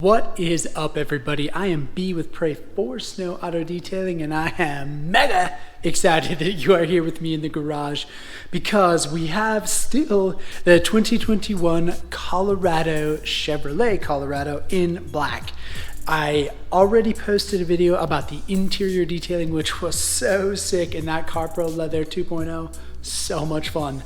What is up, everybody? I am B with Pray for Snow Auto Detailing, and I am mega excited that you are here with me in the garage because we have still the 2021 Chevrolet Colorado in black. I already posted a video about the interior detailing, which was so sick, in that GoPro Leather 2.0, so much fun.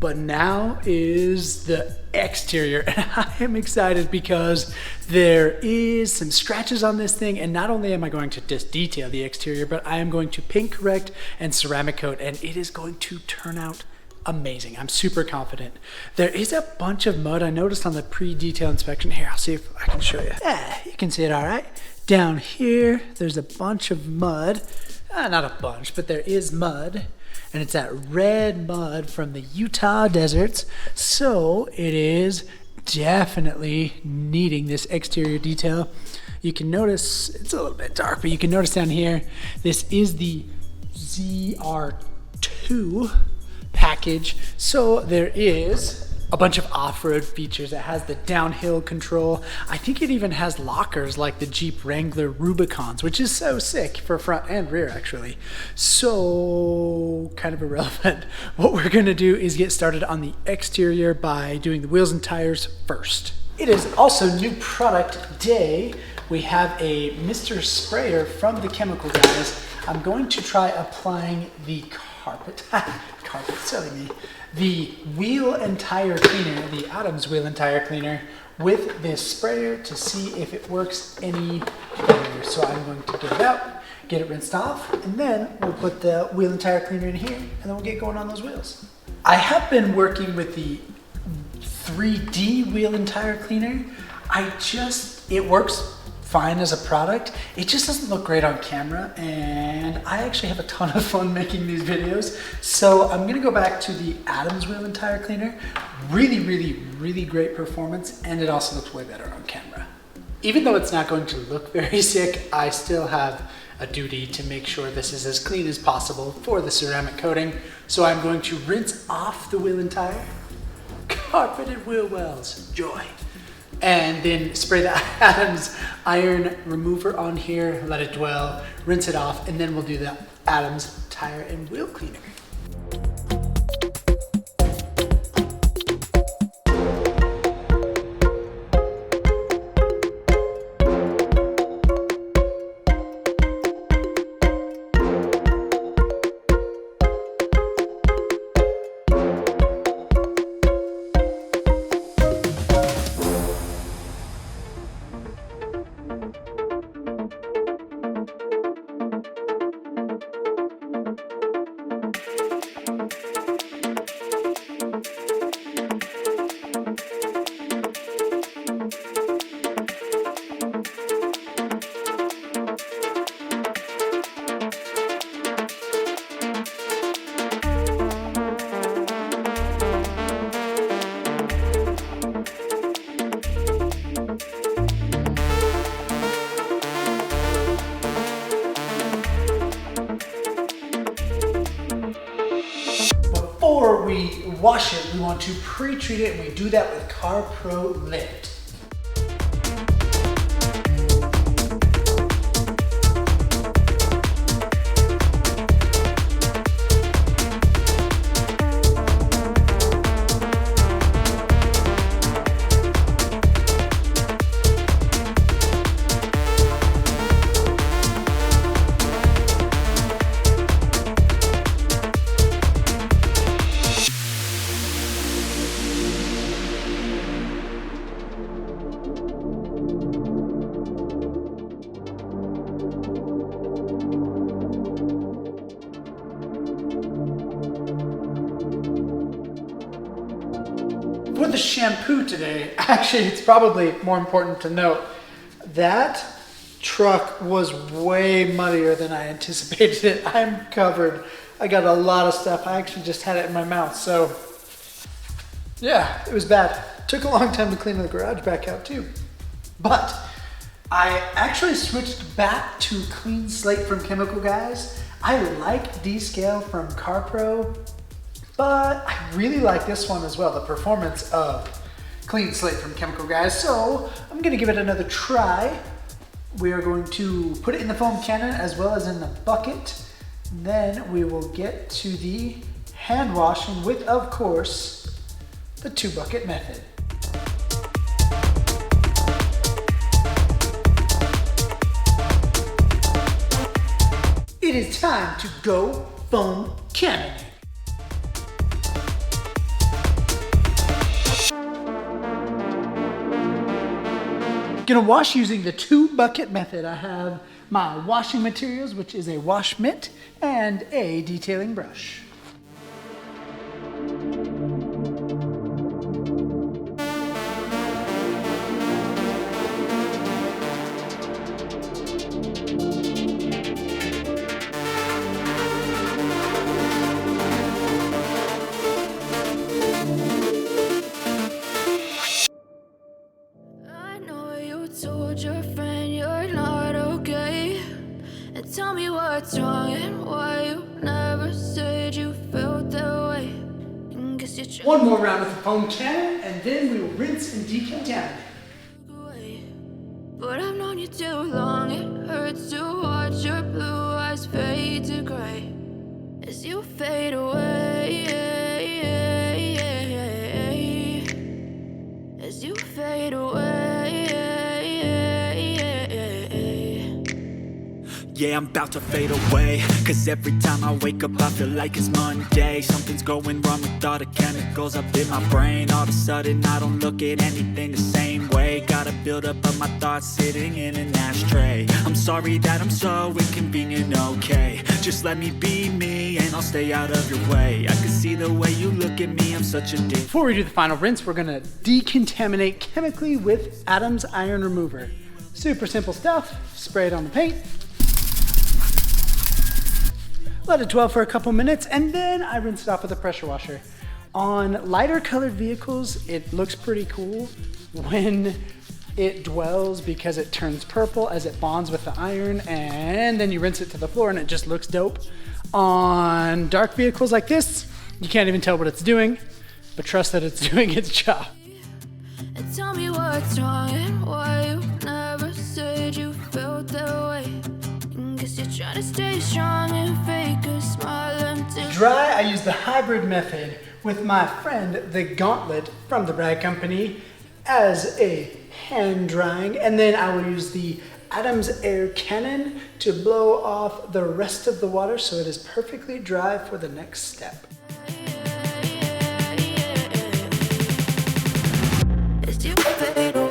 But now is the exterior, and I am excited because there is some scratches on this thing, and not only am I going to just detail the exterior, but I am going to paint correct and ceramic coat, and it is going to turn out amazing. I'm super confident. There is a bunch of mud I noticed on the pre-detail inspection. Here, I'll see if I can show you. Yeah, you can see it all right. Down here, there's a bunch of mud. Not a bunch, but there is mud. And it's that red mud from the Utah deserts. So it is definitely needing this exterior detail. You can notice, it's a little bit dark, but you can notice down here, this is the ZR2 package. So there is a bunch of off-road features. It has the downhill control. I think it even has lockers like the Jeep Wrangler Rubicons, which is so sick for front and rear, actually. So kind of irrelevant. What we're gonna do is get started on the exterior by doing the wheels and tires first. It is also new product day. We have a Mr. Sprayer from the chemical guys. I'm going to try applying the the wheel and tire cleaner, the Adams wheel and tire cleaner, with this sprayer to see if it works any better. So I'm going to get it out, get it rinsed off, and then we'll put the wheel and tire cleaner in here, and then we'll get going on those wheels. I have been working with the 3D wheel and tire cleaner. It works fine as a product. It just doesn't look great on camera, and I actually have a ton of fun making these videos. So I'm gonna go back to the Adams wheel and tire cleaner. Really great performance, and it also looks way better on camera. Even though it's not going to look very sick, I still have a duty to make sure this is as clean as possible for the ceramic coating. So I'm going to rinse off the wheel and tire, carpeted wheel wells, joy. And then spray the Adams iron remover on here, let it dwell, rinse it off, and then we'll do the Adams tire and wheel cleaner. Before we wash it, we want to pre-treat it, and we do that with GoPro Lift. For the shampoo today, actually it's probably more important to note that truck was way muddier than I anticipated it. I'm covered. I got a lot of stuff. I actually just had it in my mouth, so yeah, it was bad. Took a long time to clean the garage back out too. But I actually switched back to clean slate from Chemical Guys. I like D-Scale from GoPro, but I really like this one as well. The performance of clean slate from chemical guys. So I'm gonna give it another try. We are going to put it in the foam cannon as well as in the bucket. Then we will get to the hand washing with, of course, the 2-bucket method. It is time to go foam cannon. Gonna wash using the 2-bucket method. I have my washing materials, which is a wash mitt and a detailing brush. Told your friend you're not okay, and tell me what's wrong and why you never said you felt that way. And guess you're One more round with the foam cannon, and then we will rinse and decontaminate. But I've known you too long, it hurts to watch your blue eyes fade to gray as you fade away, as you fade away. Yeah, I'm about to fade away, cause every time I wake up I feel like it's Monday. Something's going wrong with all the chemicals up in my brain. All of a sudden I don't look at anything the same way. Got a buildup of my thoughts sitting in an ashtray. I'm sorry that I'm so inconvenient, okay. Just let me be me and I'll stay out of your way. I can see the way you look at me, I'm such a dick. Before we do the final rinse, we're gonna decontaminate chemically with Adam's Iron Remover. Super simple stuff. Spray it on the paint. Let it dwell for a couple minutes, and then I rinse it off with a pressure washer. On lighter colored vehicles, it looks pretty cool when it dwells because it turns purple as it bonds with the iron, and then you rinse it to the floor and it just looks dope. On dark vehicles like this, you can't even tell what it's doing, but trust that it's doing its job. And tell me what's wrong and why you never said you felt that way. Guess you're trying to stay strong and fake a smile until Dry, I use the hybrid method with my friend the Gauntlet from the Bragg Company as a hand drying, and then I will use the Adam's Air Cannon to blow off the rest of the water so it is perfectly dry for the next step. as you fade away.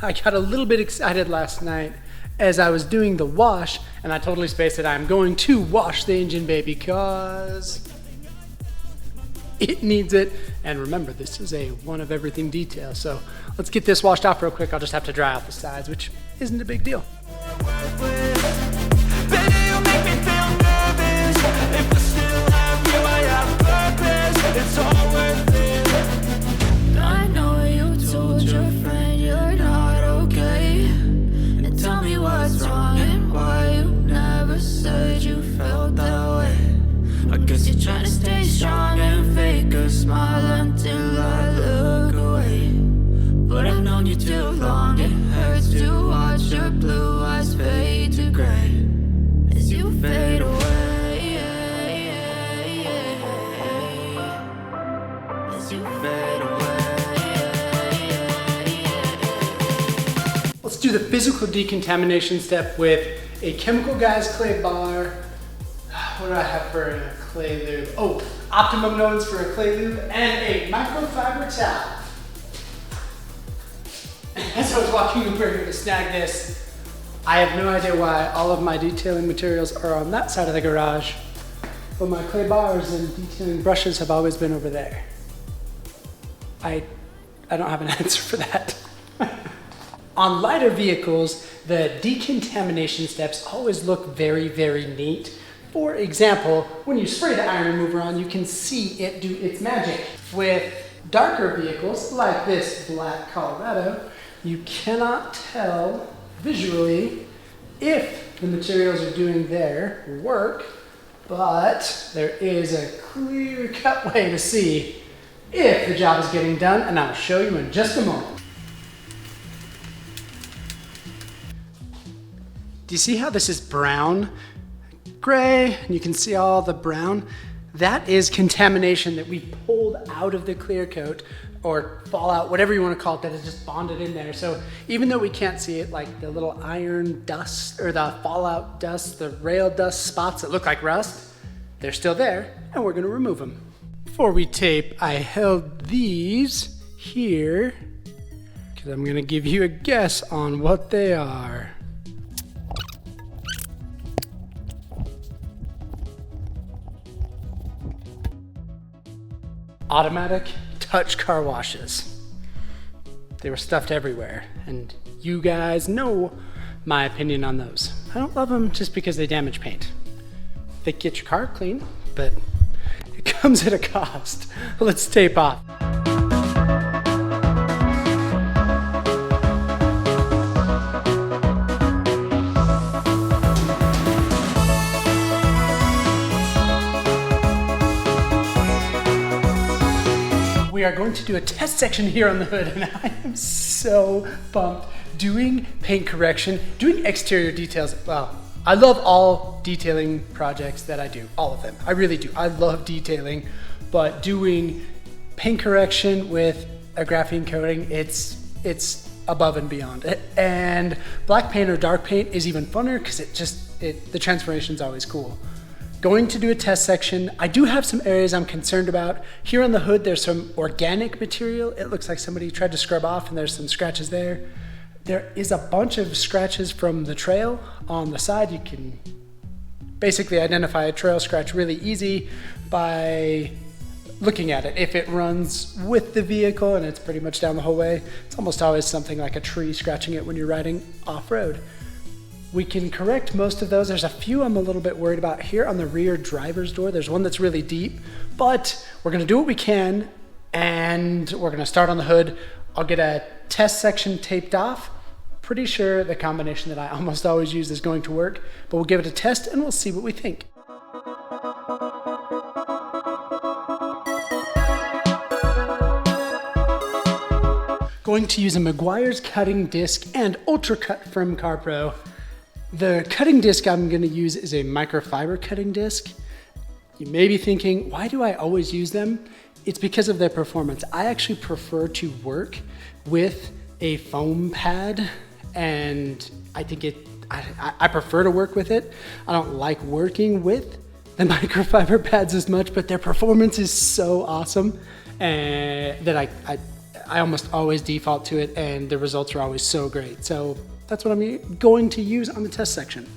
I got a little bit excited last night as I was doing the wash, and I totally spaced it. I'm going to wash the engine bay because it needs it. And remember, this is a one of everything detail. So let's get this washed off real quick. I'll just have to dry out the sides, which isn't a big deal. I know you told your friend you're not okay, and tell me what's wrong and why you never said you felt that way. I guess you're trying to stay strong and fake a smile until I look away. But I've known you too long, it hurts to watch your blue eyes fade to gray as you fade away, as you fade away. Let's do the physical decontamination step with a Chemical Guys clay bar. What do I have for a clay lube? Oh, Optimum Nodes for a clay lube and a microfiber towel. As I was walking over here to snag this, I have no idea why all of my detailing materials are on that side of the garage, but my clay bars and detailing brushes have always been over there. I don't have an answer for that. On lighter vehicles, the decontamination steps always look very, very neat. For example, when you spray the iron remover on, you can see it do its magic. With darker vehicles, like this black Colorado, you cannot tell visually if the materials are doing their work, but there is a clear-cut way to see if the job is getting done, and I'll show you in just a moment. Do you see how this is brown, gray, and you can see all the brown? That is contamination that we pulled out of the clear coat or fallout, whatever you want to call it, that is just bonded in there. So even though we can't see it, like the little iron dust or the fallout dust, the rail dust spots that look like rust, they're still there, and we're gonna remove them. Before we tape, I held these here because I'm gonna give you a guess on what they are. Automatic touch car washes. They were stuffed everywhere, and you guys know my opinion on those. I don't love them just because they damage paint. They get your car clean, but it comes at a cost. Let's tape off. We are going to do a test section here on the hood, and I am so pumped. Doing paint correction, doing exterior details. Well, I love all detailing projects that I do, all of them. I really do. I love detailing, but doing paint correction with a graphene coating, it's above and beyond. And black paint or dark paint is even funner because the transformation is always cool. Going to do a test section. I do have some areas I'm concerned about. Here on the hood, there's some organic material. It looks like somebody tried to scrub off and there's some scratches there. There is a bunch of scratches from the trail on the side. You can basically identify a trail scratch really easy by looking at it. If it runs with the vehicle and it's pretty much down the whole way, it's almost always something like a tree scratching it when you're riding off-road. We can correct most of those. There's a few I'm a little bit worried about. Here on the rear driver's door, there's one that's really deep, but we're gonna do what we can, and we're gonna start on the hood. I'll get a test section taped off. Pretty sure the combination that I almost always use is going to work, but we'll give it a test and we'll see what we think. Going to use a Meguiar's cutting disc and Ultra Cut from CarPro. The cutting disc I'm going to use is a microfiber cutting disc. You may be thinking, why do I always use them? It's because of their performance. I actually prefer to work with a foam pad, and I think I prefer to work with it. I don't like working with the microfiber pads as much, but their performance is so awesome that I almost always default to it, and the results are always so great. So that's what I'm going to use on the test section.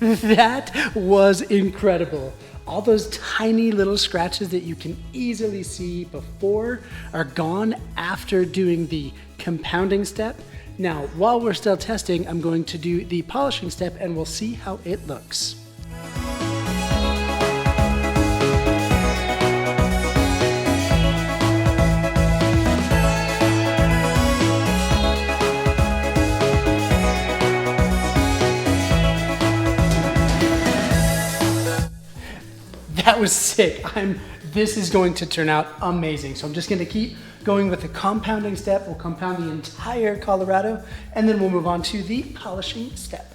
That was incredible. All those tiny little scratches that you can easily see before are gone after doing the compounding step. Now, while we're still testing, I'm going to do the polishing step and we'll see how it looks. That was sick. This is going to turn out amazing. So I'm just gonna keep going with the compounding step. We'll compound the entire Colorado, and then we'll move on to the polishing step.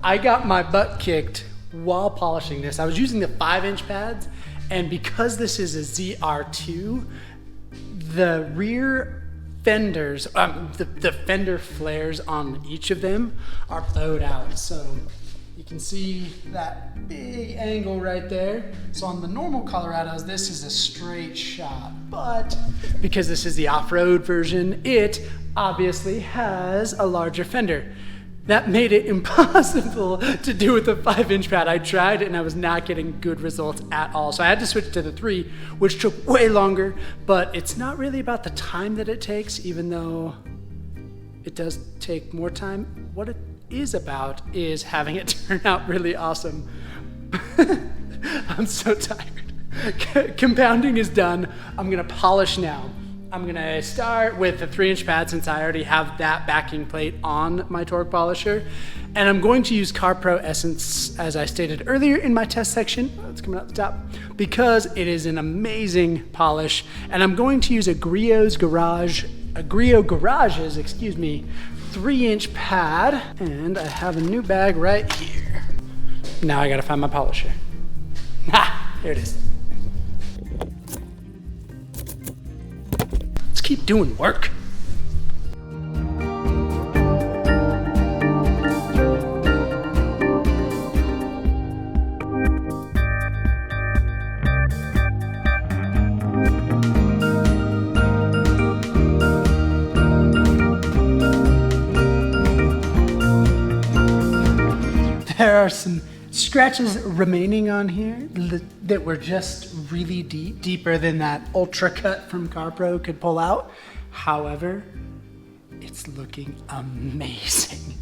I got my butt kicked while polishing this. I was using the 5-inch pads, and because this is a ZR2, the rear fenders, the fender flares on each of them are bowed out. So You can see that big angle right there. So on the normal Colorados, this is a straight shot, but because this is the off-road version, it obviously has a larger fender. That made it impossible to do with a 5-inch pad. I tried and I was not getting good results at all. So I had to switch to the 3, which took way longer, but it's not really about the time that it takes, even though it does take more time. What it is about is having it turn out really awesome. I'm so tired. Compounding is done. I'm gonna polish now. I'm gonna start with the 3-inch pad since I already have that backing plate on my torque polisher. And I'm going to use CarPro Essence, as I stated earlier in my test section. It's coming out the top, because it is an amazing polish. And I'm going to use a Griot Garage's, 3-inch pad. And I have a new bag right here. Now I gotta find my polisher. Ha, here it is. Keep doing work. There are some scratches remaining on here that were just really deep, deeper than that ultra cut from CarPro could pull out. However, it's looking amazing.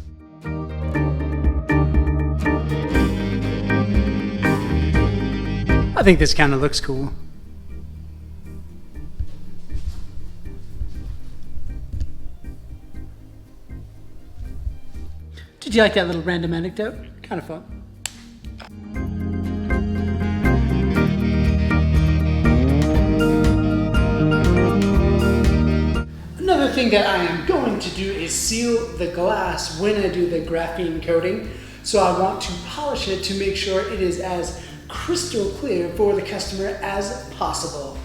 I think this kind of looks cool. Did you like that little random anecdote? Kind of fun. Another thing that I am going to do is seal the glass when I do the graphene coating. So I want to polish it to make sure it is as crystal clear for the customer as possible.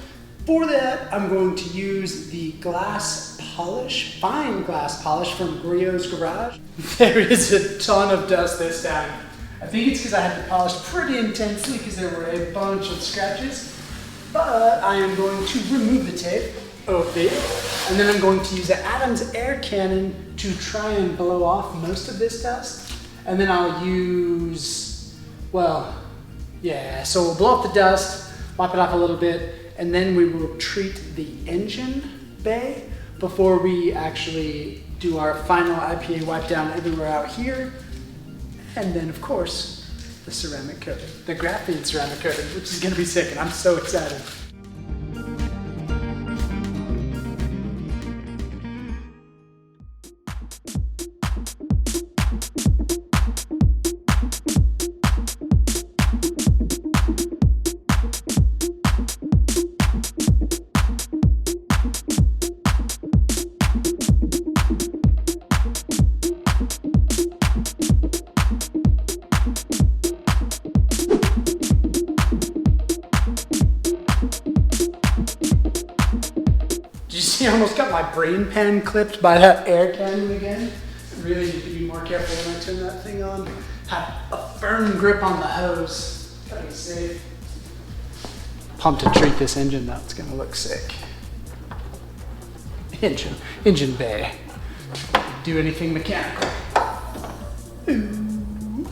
For that, I'm going to use the glass polish, fine glass polish from Griot's Garage. There is a ton of dust this time. I think it's because I had to polish pretty intensely because there were a bunch of scratches. But I am going to remove the tape of it, and then I'm going to use the Adams air cannon to try and blow off most of this dust. And then I'll use, so we'll blow off the dust, wipe it off a little bit, and then we will treat the engine bay before we actually do our final IPA wipe down everywhere out here. And then, of course, the ceramic coating, the graphene ceramic coating, which is gonna be sick, and I'm so excited. I almost got my brain pan clipped by that air cannon again. I really need to be more careful when I turn that thing on. Have a firm grip on the hose. Gotta be safe. Pumped to treat this engine though. It's gonna look sick. Engine bay. Do anything mechanical. Ooh.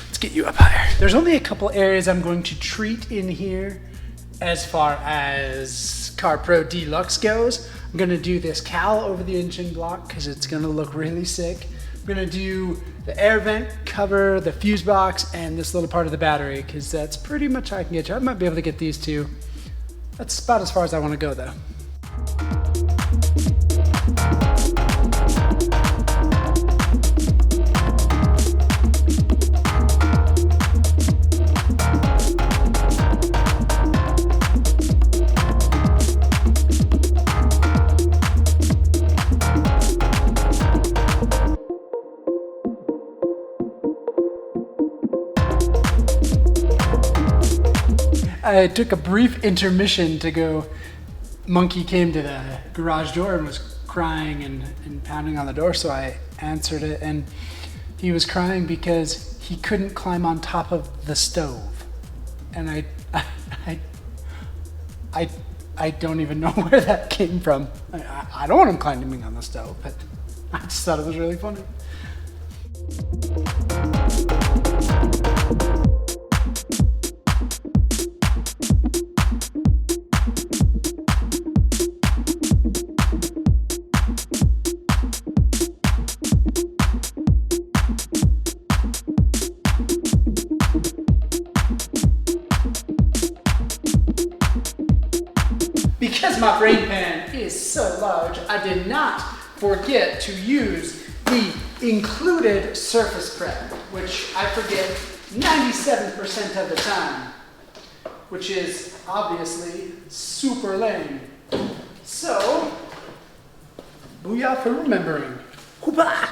Let's get you up higher. There's only a couple areas I'm going to treat in here as far as CarPro Deluxe goes. I'm gonna do this cowl over the engine block because it's gonna look really sick. I'm gonna do the air vent cover, the fuse box, and this little part of the battery because that's pretty much how I can get you. I might be able to get these two. That's about as far as I wanna go though. I took a brief intermission to go. Monkey came to the garage door and was crying and pounding on the door, so I answered it, and he was crying because he couldn't climb on top of the stove. And I don't even know where that came from. I don't want him climbing on the stove, but I just thought it was really funny. Because my brain pan is so large, I did not forget to use the included surface prep, which I forget 97% of the time, which is obviously super lame. So, booyah for remembering. Hoopah!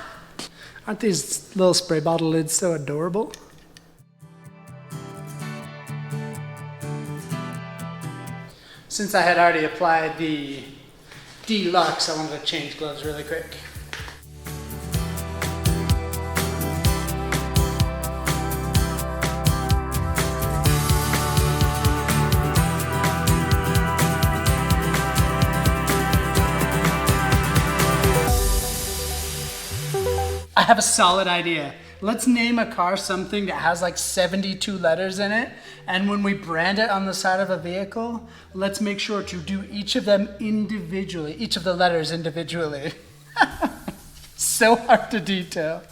Aren't these little spray bottle lids so adorable? Since I had already applied the Deluxe, I wanted to change gloves really quick. I have a solid idea. Let's name a car something that has like 72 letters in it, and when we brand it on the side of a vehicle, let's make sure to do each of them individually, each of the letters individually. So hard to detail.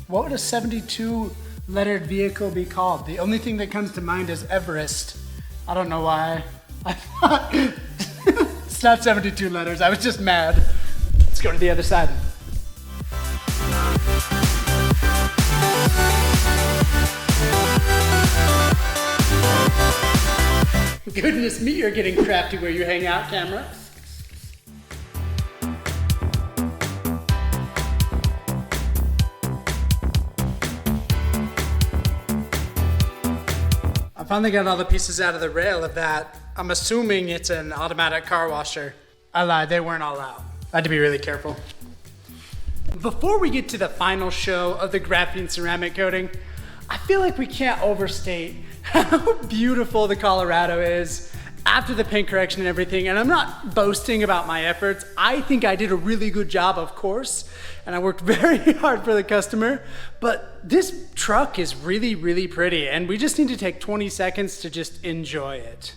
What would a 72 lettered vehicle be called? The only thing that comes to mind is Everest. I don't know why. I thought it's not 72 letters. I was just mad. Let's go to the other side. Goodness me, you're getting crafty where you hang out, camera. I finally got all the pieces out of the rail of that. I'm assuming it's an automatic car washer. I lied, they weren't all out. I had to be really careful. Before we get to the final show of the graphene ceramic coating, I feel like we can't overstate how beautiful the Colorado is after the paint correction and everything. And I'm not boasting about my efforts. I think I did a really good job, of course, and I worked very hard for the customer. But this truck is really, really pretty, and we just need to take 20 seconds to just enjoy it.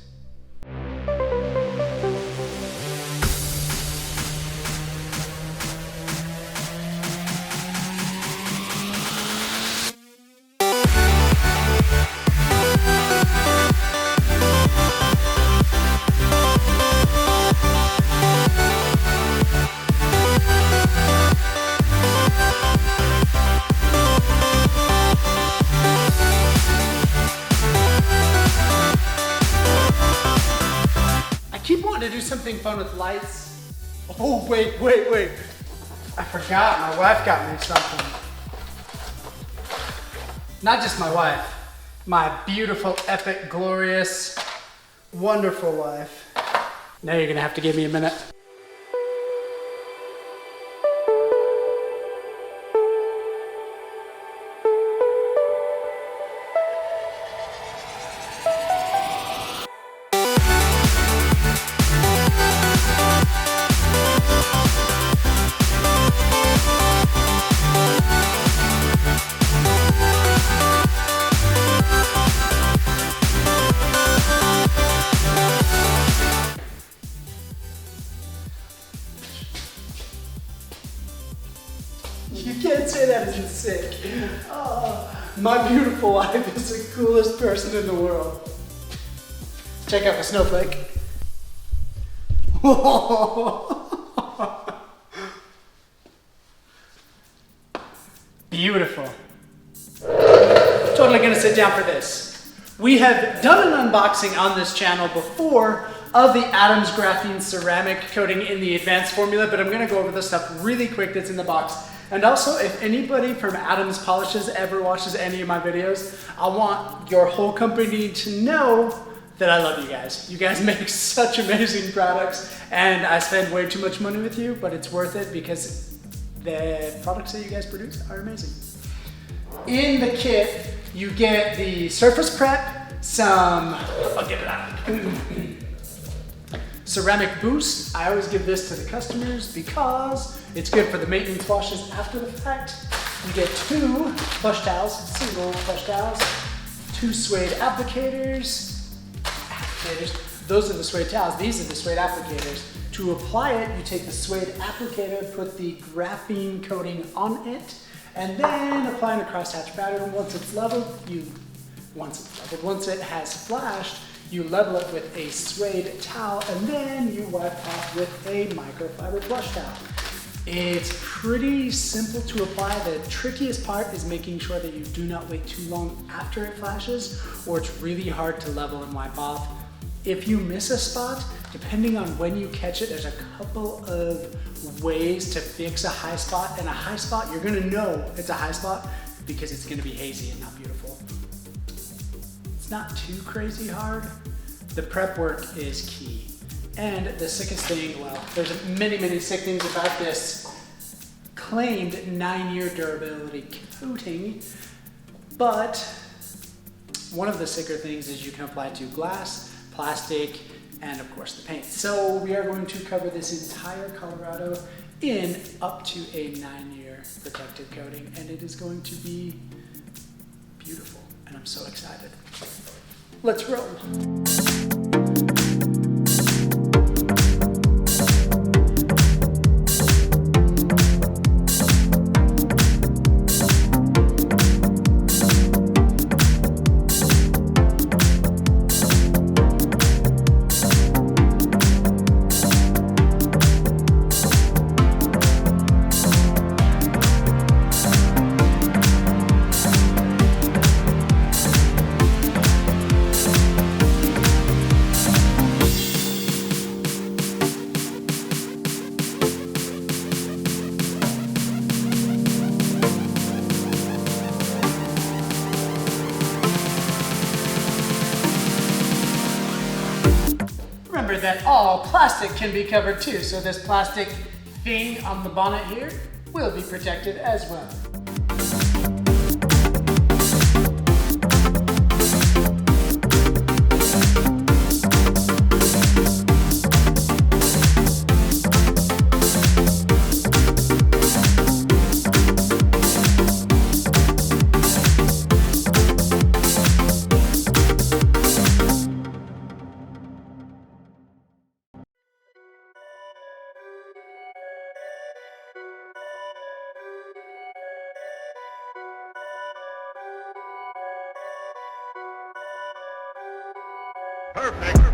To do something fun with lights. Oh, wait. I forgot, my wife got me something. Not just my wife, my beautiful, epic, glorious, wonderful wife. Now you're gonna have to give me a minute. You can't say that isn't sick. Oh, my beautiful wife is the coolest person in the world. Check out the snowflake. Beautiful. Totally gonna sit down for this. We have done an unboxing on this channel before of the Adams Graphene ceramic coating in the advanced formula, but I'm gonna go over the stuff really quick that's in the box And also, if anybody from Adams Polishes ever watches any of my videos, I want your whole company to know that I love you guys. You guys make such amazing products, and I spend way too much money with you, but it's worth it because the products that you guys produce are amazing. In the kit, you get the surface prep, I'll get it out. Ceramic boost. I always give this to the customers because it's good for the maintenance washes after the fact. You get 2 plush towels, single plush towels, 2 suede applicators. Those are the suede towels, these are the suede applicators. To apply it, you take the suede applicator, put the graphene coating on it, and then apply in a crosshatch pattern. Once it has flashed, you level it with a suede towel, and then you wipe off with a microfiber plush towel. It's pretty simple to apply. The trickiest part is making sure that you do not wait too long after it flashes, or it's really hard to level and wipe off. If you miss a spot, depending on when you catch it, there's a couple of ways to fix a high spot. And a high spot, you're gonna know it's a high spot because it's gonna be hazy and not beautiful. It's not too crazy hard. The prep work is key. And the sickest thing, well, there's many sick things about this claimed 9-year durability coating, but one of the sicker things is you can apply it to glass, plastic, and of course the paint. So we are going to cover this entire Colorado in up to a 9-year protective coating, and it is going to be beautiful, and I'm so excited. Let's roll. That all plastic can be covered too, so this plastic thing on the bonnet here will be protected as well. Perfect.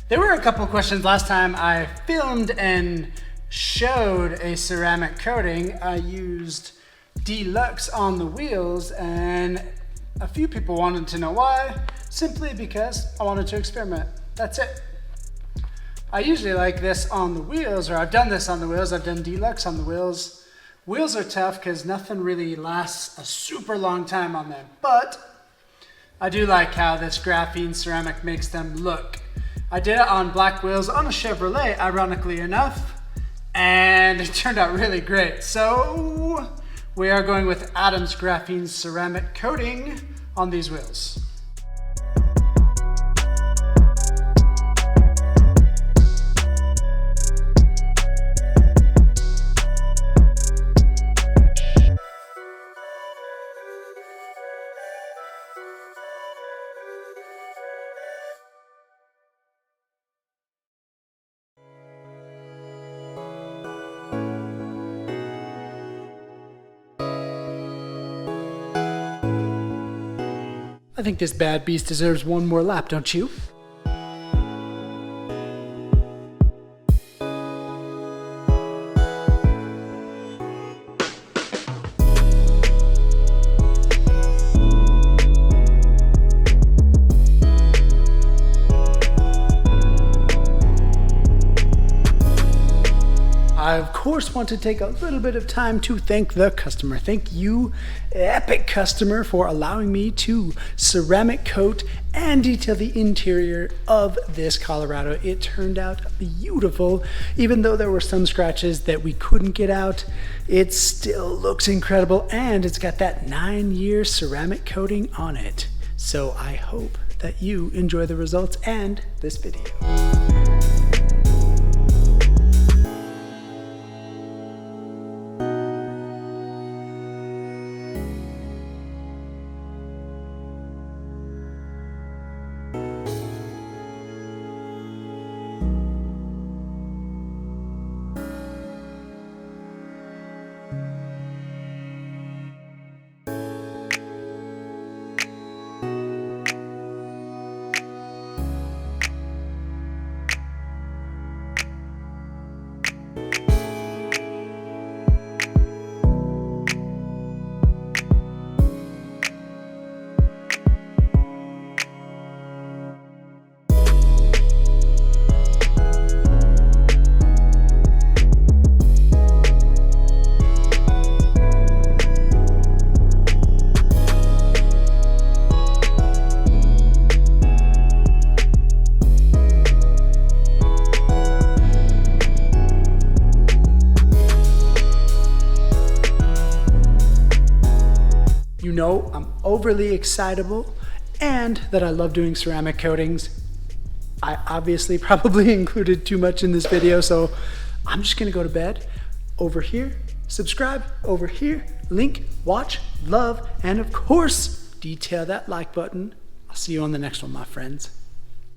There were a couple of questions last time I filmed and showed a ceramic coating. I used Deluxe on the wheels, and a few people wanted to know why. Simply because I wanted to experiment. That's it. I usually like this on the wheels, or I've done this on the wheels. I've done Deluxe on the wheels. Wheels are tough because nothing really lasts a super long time on them, but I do like how this graphene ceramic makes them look. I did it on black wheels on a Chevrolet, ironically enough, and it turned out really great. So we are going with Adam's graphene ceramic coating on these wheels. I think this bad beast deserves one more lap, don't you? I, of course, want to take a little bit of time to thank the customer. Thank you, epic customer, for allowing me to ceramic coat and detail the interior of this Colorado. It turned out beautiful. Even though there were some scratches that we couldn't get out, it still looks incredible, and it's got that 9-year ceramic coating on it. So I hope that you enjoy the results and this video. You know I'm overly excitable and that I love doing ceramic coatings. I obviously probably included too much in this video, so I'm just gonna go to bed. Over here, subscribe. Over here, link, watch, love, and of course, detail that like button. I'll see you on the next one, my friends.